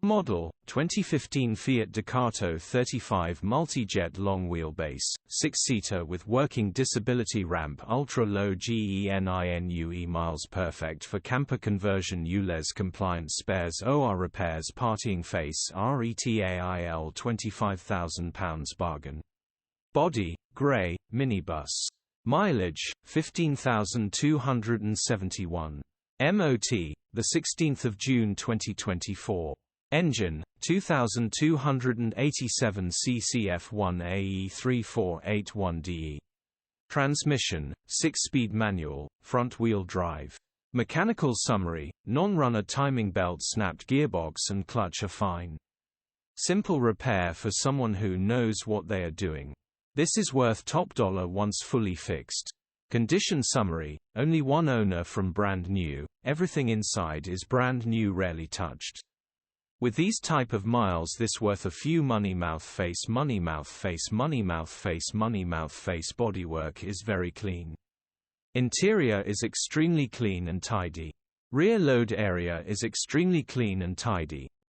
Model, 2015 Fiat Ducato 35 Multijet Long Wheelbase, 6-seater with working disability ramp, ultra-low GENINUE miles, perfect for camper conversion, ULEZ compliant, spares OR repairs, partying face RETAIL, £25,000 bargain. Body, grey, minibus. Mileage, 15,271. MOT, 16 June 2024. Engine, 2287 cc F1 AE3481DE. Transmission, 6-speed manual, front-wheel drive. Mechanical summary: non-runner, timing belt snapped, gearbox and clutch are fine. Simple repair for someone who knows what they are doing. This is worth top dollar once fully fixed. Condition summary: only one owner from brand new, everything inside is brand new, rarely touched. With these type of miles, this worth a few. Money mouth face, money mouth face, money mouth face, money mouth face. Bodywork is very clean. Interior is extremely clean and tidy. Rear load area is extremely clean and tidy.